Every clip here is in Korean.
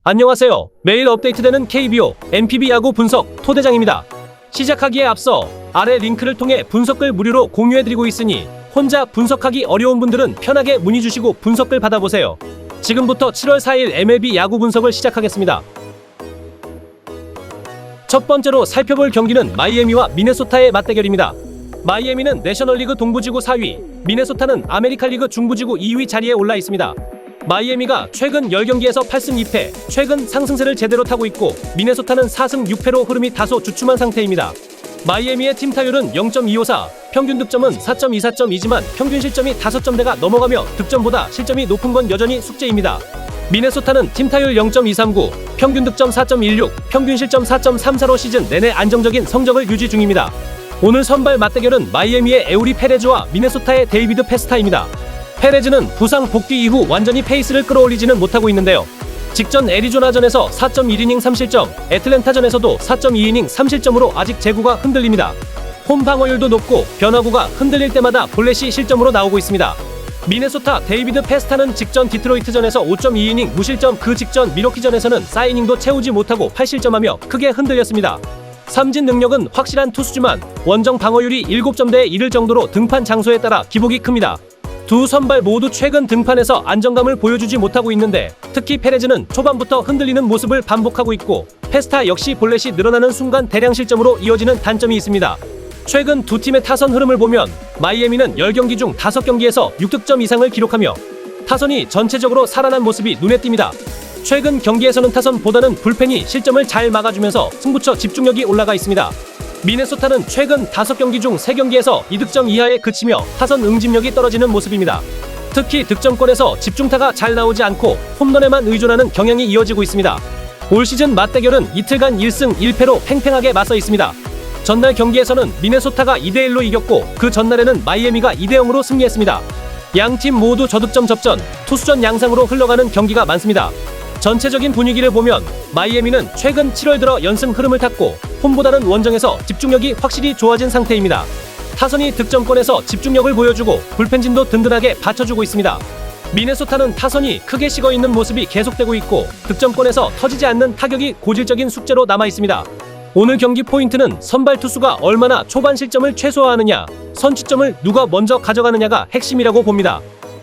안녕하세요. 매일 업데이트되는 KBO, NPB 야구 분석 토대장입니다. 시작하기에 앞서 아래 링크를 통해 분석글 무료로 공유해드리고 있으니 혼자 분석하기 어려운 분들은 편하게 문의 주시고 분석글 받아보세요. 지금부터 7월 4일 MLB 야구 분석을 시작하겠습니다. 첫 번째로 살펴볼 경기는 마이애미와 미네소타의 맞대결입니다. 마이애미는 내셔널리그 동부지구 4위, 미네소타는 아메리칸리그 중부지구 2위 자리에 올라 있습니다. 마이애미가 최근 10경기에서 8승 2패, 최근 상승세를 제대로 타고 있고 미네소타는 4승 6패로 흐름이 다소 주춤한 상태입니다. 마이애미의 팀 타율은 0.254, 평균 득점은 4.24점이지만 평균 실점이 5점대가 넘어가며 득점보다 실점이 높은 건 여전히 숙제입니다. 미네소타는 팀 타율 0.239, 평균 득점 4.16, 평균 실점 4.34로 시즌 내내 안정적인 성적을 유지 중입니다. 오늘 선발 맞대결은 마이애미의 에우리 페레즈와 미네소타의 데이비드 페스타입니다. 페레즈는 부상 복귀 이후 완전히 페이스를 끌어올리지는 못하고 있는데요. 직전 애리조나전에서 4.1이닝 3실점, 애틀랜타전에서도 4.2이닝 3실점으로 아직 제구가 흔들립니다. 홈 방어율도 높고 변화구가 흔들릴 때마다 볼넷이 실점으로 나오고 있습니다. 미네소타 데이비드 페스타는 직전 디트로이트전에서 5.2이닝 무실점, 그 직전 미러키전에서는 4이닝도 채우지 못하고 8실점하며 크게 흔들렸습니다. 삼진 능력은 확실한 투수지만 원정 방어율이 7점대에 이를 정도로 등판 장소에 따라 기복이 큽니다. 두 선발 모두 최근 등판에서 안정감을 보여주지 못하고 있는데 특히 페레즈는 초반부터 흔들리는 모습을 반복하고 있고 페스타 역시 볼넷이 늘어나는 순간 대량 실점으로 이어지는 단점이 있습니다. 최근 두 팀의 타선 흐름을 보면 마이애미는 10경기 중 5경기에서 6득점 이상을 기록하며 타선이 전체적으로 살아난 모습이 눈에 띕니다. 최근 경기에서는 타선보다는 불펜이 실점을 잘 막아주면서 승부처 집중력이 올라가 있습니다. 미네소타는 최근 5경기 중 3경기에서 2득점 이하에 그치며 타선 응집력이 떨어지는 모습입니다. 특히 득점권에서 집중타가 잘 나오지 않고 홈런에만 의존하는 경향이 이어지고 있습니다. 올 시즌 맞대결은 이틀간 1승 1패로 팽팽하게 맞서 있습니다. 전날 경기에서는 미네소타가 2대1로 이겼고 그 전날에는 마이애미가 2대0으로 승리했습니다. 양팀 모두 저득점 접전, 투수전 양상으로 흘러가는 경기가 많습니다. 전체적인 분위기를 보면 마이애미는 최근 7월 들어 연승 흐름을 탔고 홈보다는 원정에서 집중력이 확실히 좋아진 상태입니다. 타선이 득점권에서 집중력을 보여주고 불펜진도 든든하게 받쳐주고 있습니다. 미네소타는 타선이 크게 식어있는 모습이 계속되고 있고 득점권에서 터지지 않는 타격이 고질적인 숙제로 남아있습니다. 오늘 경기 포인트는 선발 투수가 얼마나 초반 실점을 최소화하느냐, 선취점을 누가 먼저 가져가느냐가 핵심이라고 봅니다.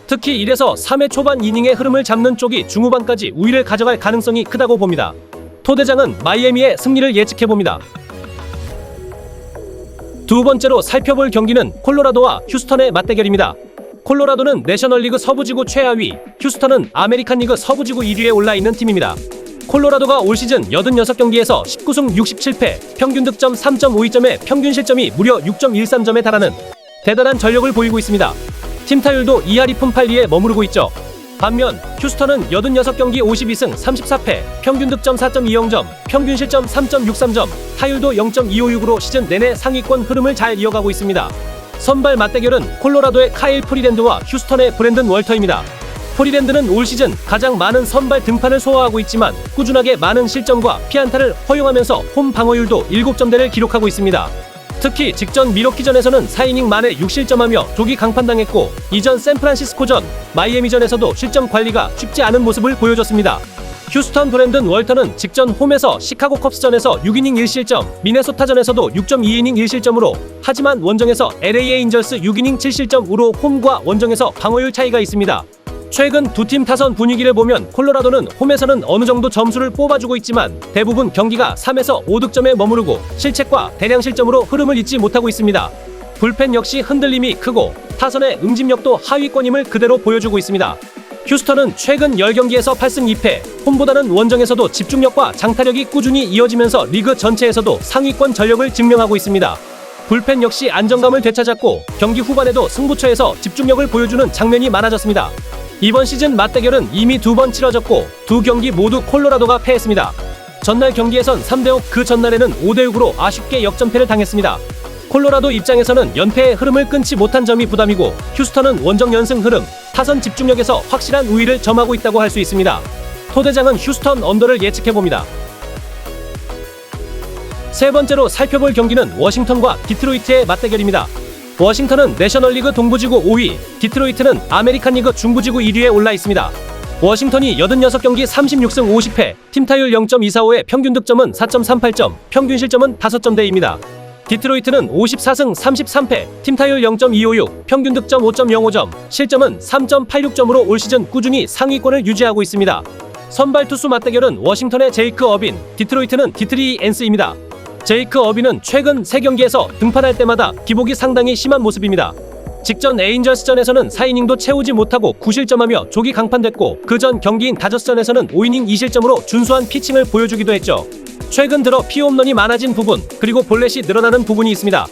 특히 1에서 3회 초반 이닝의 흐름을 잡는 쪽이 중후반까지 우위를 가져갈 가능성이 크다고 봅니다. 토대장은 마이애미의 승리를 예측해봅니다. 두 번째로 살펴볼 경기는 콜로라도와 휴스턴의 맞대결입니다. 콜로라도는 내셔널리그 서부지구 최하위, 휴스턴은 아메리칸리그 서부지구 1위에 올라있는 팀입니다. 콜로라도가 올 시즌 86경기에서 19승 67패, 평균 득점 3.52점에 평균 실점이 무려 6.13점에 달하는 대단한 전력을 보이고 있습니다. 팀 타율도 2할 2푼 8리에 머무르고 있죠. 반면 휴스턴은 86경기 52승 34패, 평균 득점 4.20점, 평균 실점 3.63점, 타율도 0.256으로 시즌 내내 상위권 흐름을 잘 이어가고 있습니다. 선발 맞대결은 콜로라도의 카일 프리랜드와 휴스턴의 브랜든 월터입니다. 프리랜드는 올 시즌 가장 많은 선발 등판을 소화하고 있지만 꾸준하게 많은 실점과 피안타를 허용하면서 홈 방어율도 7점대를 기록하고 있습니다. 특히 직전 미러키전에서는 4이닝 만에 6실점하며 조기 강판당했고 이전 샌프란시스코전, 마이애미전에서도 실점 관리가 쉽지 않은 모습을 보여줬습니다. 휴스턴 브랜든 월터는 직전 홈에서 시카고 컵스전에서 6이닝 1실점, 미네소타전에서도 6.2이닝 1실점으로 하지만 원정에서 LA 에인절스 6이닝 7실점으로 홈과 원정에서 방어율 차이가 있습니다. 최근 두 팀 타선 분위기를 보면 콜로라도는 홈에서는 어느 정도 점수를 뽑아주고 있지만 대부분 경기가 3에서 5득점에 머무르고 실책과 대량 실점으로 흐름을 잇지 못하고 있습니다. 불펜 역시 흔들림이 크고 타선의 응집력도 하위권임을 그대로 보여주고 있습니다. 휴스턴은 최근 10경기에서 8승 2패, 홈보다는 원정에서도 집중력과 장타력이 꾸준히 이어지면서 리그 전체에서도 상위권 전력을 증명하고 있습니다. 불펜 역시 안정감을 되찾았고 경기 후반에도 승부처에서 집중력을 보여주는 장면이 많아졌습니다. 이번 시즌 맞대결은 이미 2번 치러졌고 두 경기 모두 콜로라도가 패했습니다. 전날 경기에선 3대5, 그 전날에는 5대6으로 아쉽게 역전패를 당했습니다. 콜로라도 입장에서는 연패의 흐름을 끊지 못한 점이 부담이고 휴스턴은 원정 연승 흐름, 타선 집중력에서 확실한 우위를 점하고 있다고 할 수 있습니다. 토대장은 휴스턴 언더를 예측해봅니다. 세 번째로 살펴볼 경기는 워싱턴과 디트로이트의 맞대결입니다. 워싱턴은 내셔널리그 동부지구 5위, 디트로이트는 아메리칸리그 중부지구 1위에 올라 있습니다. 워싱턴이 86경기 36승 50패, 팀타율 0.245의 평균 득점은 4.38점, 평균 실점은 5점대입니다. 디트로이트는 54승 33패, 팀타율 0.256, 평균 득점 5.05점, 실점은 3.86점으로 올 시즌 꾸준히 상위권을 유지하고 있습니다. 선발 투수 맞대결은 워싱턴의 제이크 어빈, 디트로이트는 디트리 앤스입니다. 제이크 어빈은 최근 3경기에서 등판할 때마다 기복이 상당히 심한 모습입니다. 직전 에인절스전에서는 4이닝도 채우지 못하고 9실점하며 조기 강판됐고, 그 전 경기인 다저스전에서는 5이닝 2실점으로 준수한 피칭을 보여주기도 했죠. 최근 들어 피홈런이 많아진 부분, 그리고 볼넷이 늘어나는 부분이 있습니다.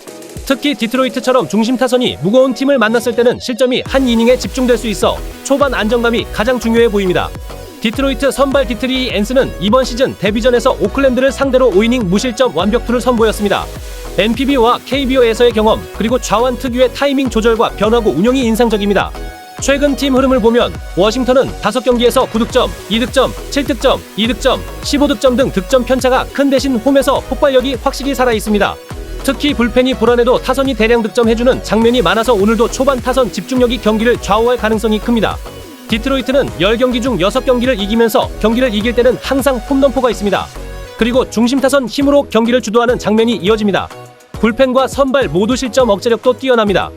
특히 디트로이트처럼 중심 타선이 무거운 팀을 만났을 때는 실점이 한 이닝에 집중될 수 있어 초반 안정감이 가장 중요해 보입니다. 디트로이트 선발 디트리 앤스는 이번 시즌 데뷔전에서 오클랜드를 상대로 5이닝 무실점 완벽투를 선보였습니다. NPB와 KBO에서의 경험, 그리고 좌완 특유의 타이밍 조절과 변화구 운영이 인상적입니다. 최근 팀 흐름을 보면 워싱턴은 5경기에서 9득점, 2득점, 7득점, 2득점, 15득점 등 득점 편차가 큰 대신 홈에서 폭발력이 확실히 살아있습니다. 특히 불펜이 불안해도 타선이 대량 득점해주는 장면이 많아서 오늘도 초반 타선 집중력이 경기를 좌우할 가능성이 큽니다. 디트로이트는 10경기 중 6경기를 이기면서 경기를 이길 때는 항상 홈런포가 있습니다. 그리고 중심 타선 힘으로 경기를 주도하는 장면이 이어집니다. 불펜과 선발 모두 실점 억제력도 뛰어납니다.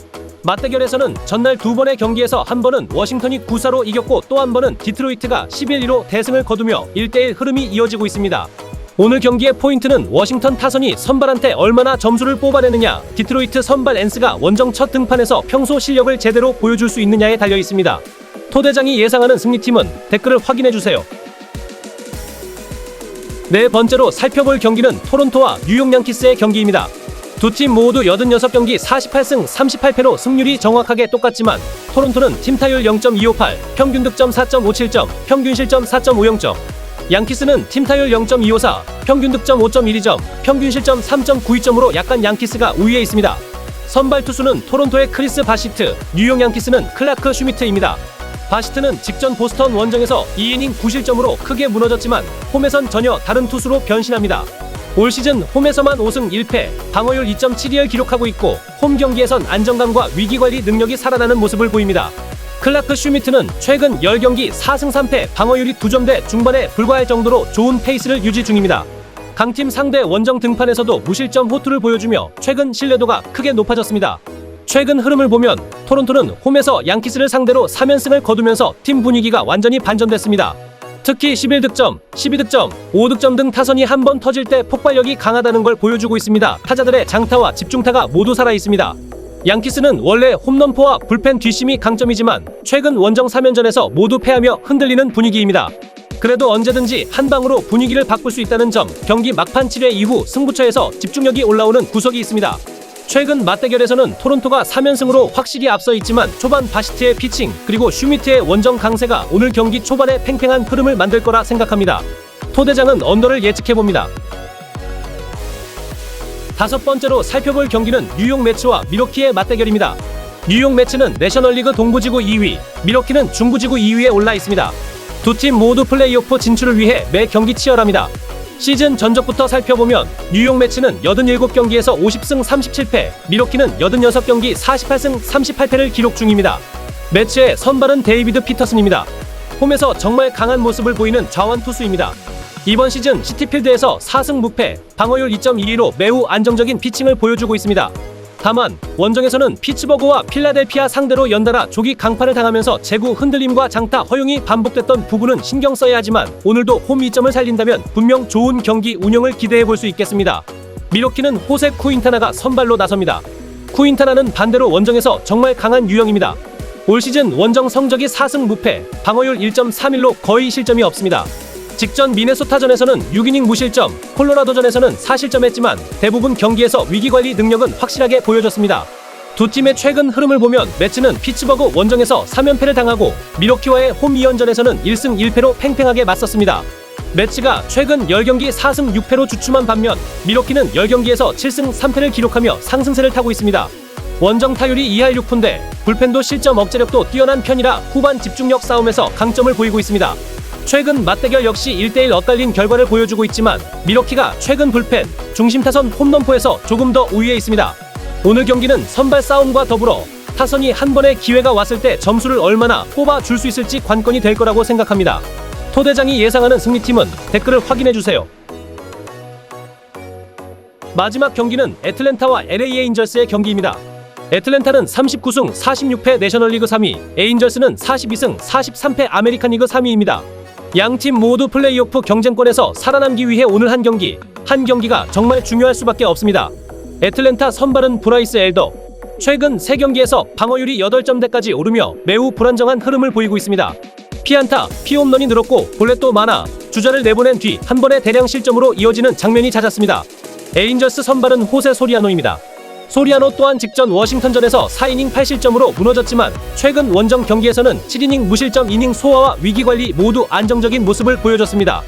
맞대결에서는 전날 2번의 경기에서 한 번은 워싱턴이 9-4로 이겼고, 또 한 번은 디트로이트가 11-2로 대승을 거두며 1대1 흐름이 이어지고 있습니다. 오늘 경기의 포인트는 워싱턴 타선이 선발한테 얼마나 점수를 뽑아내느냐, 디트로이트 선발 앤스가 원정 첫 등판에서 평소 실력을 제대로 보여줄 수 있느냐에 달려 있습니다. 토대장이 예상하는 승리팀은 댓글을 확인해주세요. 네 번째로 살펴볼 경기는 토론토와 뉴욕 양키스의 경기입니다. 두 팀 모두 86경기 48승 38패로 승률이 정확하게 똑같지만, 토론토는 팀타율 0.258, 평균 득점 4.57점, 평균 실점 4.50점. 양키스는 팀타율 0.254, 평균 득점 5.12점, 평균 실점 3.92점으로 약간 양키스가 우위에 있습니다. 선발 투수는 토론토의 크리스 바시트, 뉴욕 양키스는 클라크 슈미트입니다. 바시트는 직전 보스턴 원정에서 2이닝 9실점으로 크게 무너졌지만 홈에선 전혀 다른 투수로 변신합니다. 올 시즌 홈에서만 5승 1패, 방어율 2.72를 기록하고 있고, 홈 경기에선 안정감과 위기관리 능력이 살아나는 모습을 보입니다. 클라크 슈미트는 최근 10경기 4승 3패, 방어율이 2점대 중반에 불과할 정도로 좋은 페이스를 유지 중입니다. 강팀 상대 원정 등판에서도 무실점 호투를 보여주며 최근 신뢰도가 크게 높아졌습니다. 최근 흐름을 보면 토론토는 홈에서 양키스를 상대로 3연승을 거두면서 팀 분위기가 완전히 반전됐습니다. 특히 11득점, 12득점, 5득점 등 타선이 한 번 터질 때 폭발력이 강하다는 걸 보여주고 있습니다. 타자들의 장타와 집중타가 모두 살아있습니다. 양키스는 원래 홈런포와 불펜 뒷심이 강점이지만 최근 원정 3연전에서 모두 패하며 흔들리는 분위기입니다. 그래도 언제든지 한 방으로 분위기를 바꿀 수 있다는 점, 경기 막판 7회 이후 승부처에서 집중력이 올라오는 구석이 있습니다. 최근 맞대결에서는 토론토가 3연승으로 확실히 앞서 있지만 초반 바시트의 피칭, 그리고 슈미트의 원정 강세가 오늘 경기 초반에 팽팽한 흐름을 만들 거라 생각합니다. 토대장은 언더를 예측해봅니다. 다섯 번째로 살펴볼 경기는 뉴욕 매츠와 미러키의 맞대결입니다. 뉴욕 매츠는 내셔널리그 동부지구 2위, 미러키는 중부지구 2위에 올라 있습니다. 두 팀 모두 플레이오프 진출을 위해 매 경기 치열합니다. 시즌 전적부터 살펴보면 뉴욕 매츠는 87경기에서 50승 37패, 미러키는 86경기 48승 38패를 기록 중입니다. 매츠의 선발은 데이비드 피터슨입니다. 홈에서 정말 강한 모습을 보이는 좌완 투수입니다. 이번 시즌 시티필드에서 4승 무패, 방어율 2.22로 매우 안정적인 피칭을 보여주고 있습니다. 다만 원정에서는 피츠버그와 필라델피아 상대로 연달아 조기 강판을 당하면서 제구 흔들림과 장타 허용이 반복됐던 부분은 신경 써야 하지만, 오늘도 홈 이점을 살린다면 분명 좋은 경기 운영을 기대해 볼 수 있겠습니다. 미러키는 호세 쿠인타나가 선발로 나섭니다. 쿠인타나는 반대로 원정에서 정말 강한 유형입니다. 올 시즌 원정 성적이 4승 무패, 방어율 1.31로 거의 실점이 없습니다. 직전 미네소타전에서는 6이닝 무실점, 콜로라도전에서는 4실점했지만 대부분 경기에서 위기관리 능력은 확실하게 보여줬습니다. 두 팀의 최근 흐름을 보면 매츠는 피츠버그 원정에서 3연패를 당하고 미러키와의 홈 2연전에서는 1승 1패로 팽팽하게 맞섰습니다. 매츠가 최근 10경기 4승 6패로 주춤한 반면 미러키는 10경기에서 7승 3패를 기록하며 상승세를 타고 있습니다. 원정 타율이 2할 6푼대, 불펜도 실점 억제력도 뛰어난 편이라 후반 집중력 싸움에서 강점을 보이고 있습니다. 최근 맞대결 역시 1대1 엇갈린 결과를 보여주고 있지만 미러키가 최근 불펜, 중심 타선 홈런포에서 조금 더 우위에 있습니다. 오늘 경기는 선발 싸움과 더불어 타선이 한 번의 기회가 왔을 때 점수를 얼마나 뽑아 줄 수 있을지 관건이 될 거라고 생각합니다. 토 대장이 예상하는 승리팀은 댓글을 확인해주세요. 마지막 경기는 애틀랜타와 LA 에인절스의 경기입니다. 애틀랜타는 39승 46패 내셔널리그 3위, 에인절스는 42승 43패 아메리칸 리그 3위입니다. 양팀 모두 플레이오프 경쟁권에서 살아남기 위해 오늘 한 경기가 정말 중요할 수밖에 없습니다. 애틀랜타 선발은 브라이스 엘더. 최근 3경기에서 방어율이 8점대까지 오르며 매우 불안정한 흐름을 보이고 있습니다. 피안타, 피홈런이 늘었고 볼넷도 많아 주자를 내보낸 뒤 한 번의 대량 실점으로 이어지는 장면이 잦았습니다. 에인절스 선발은 호세 소리아노입니다. 소리아노 또한 직전 워싱턴전에서 4이닝 8실점으로 무너졌지만 최근 원정 경기에서는 7이닝 무실점 이닝 소화와 위기관리 모두 안정적인 모습을 보여줬습니다.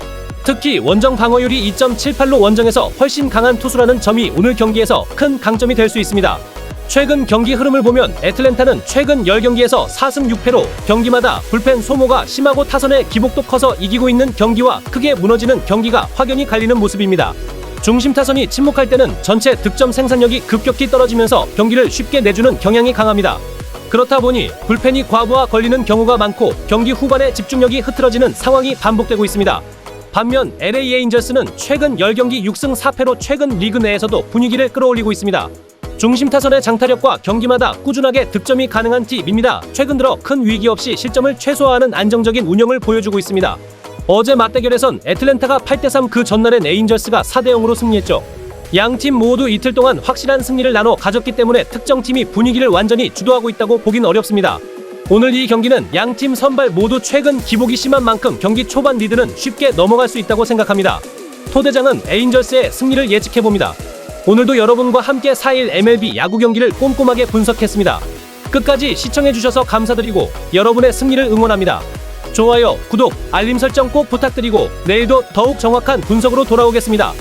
특히 원정 방어율이 2.78로 원정에서 훨씬 강한 투수라는 점이 오늘 경기에서 큰 강점이 될 수 있습니다. 최근 경기 흐름을 보면 애틀랜타는 최근 10경기에서 4승 6패로 경기마다 불펜 소모가 심하고 타선의 기복도 커서 이기고 있는 경기와 크게 무너지는 경기가 확연히 갈리는 모습입니다. 중심 타선이 침묵할 때는 전체 득점 생산력이 급격히 떨어지면서 경기를 쉽게 내주는 경향이 강합니다. 그렇다 보니 불펜이 과부하 걸리는 경우가 많고 경기 후반에 집중력이 흐트러지는 상황이 반복되고 있습니다. 반면 LA 에인절스는 최근 10경기 6승 4패로 최근 리그 내에서도 분위기를 끌어올리고 있습니다. 중심 타선의 장타력과 경기마다 꾸준하게 득점이 가능한 팀입니다. 최근 들어 큰 위기 없이 실점을 최소화하는 안정적인 운영을 보여주고 있습니다. 어제 맞대결에선 애틀랜타가 8대3 그 전날엔 에인절스가 4대0으로 승리했죠. 양팀 모두 이틀 동안 확실한 승리를 나눠 가졌기 때문에 특정팀이 분위기를 완전히 주도하고 있다고 보긴 어렵습니다. 오늘 이 경기는 양팀 선발 모두 최근 기복이 심한 만큼 경기 초반 리드는 쉽게 넘어갈 수 있다고 생각합니다. 토 대장은 에인절스의 승리를 예측해봅니다. 오늘도 여러분과 함께 4일 MLB 야구 경기를 꼼꼼하게 분석했습니다. 끝까지 시청해주셔서 감사드리고 여러분의 승리를 응원합니다. 좋아요, 구독, 알림 설정 꼭 부탁드리고 내일도 더욱 정확한 분석으로 돌아오겠습니다.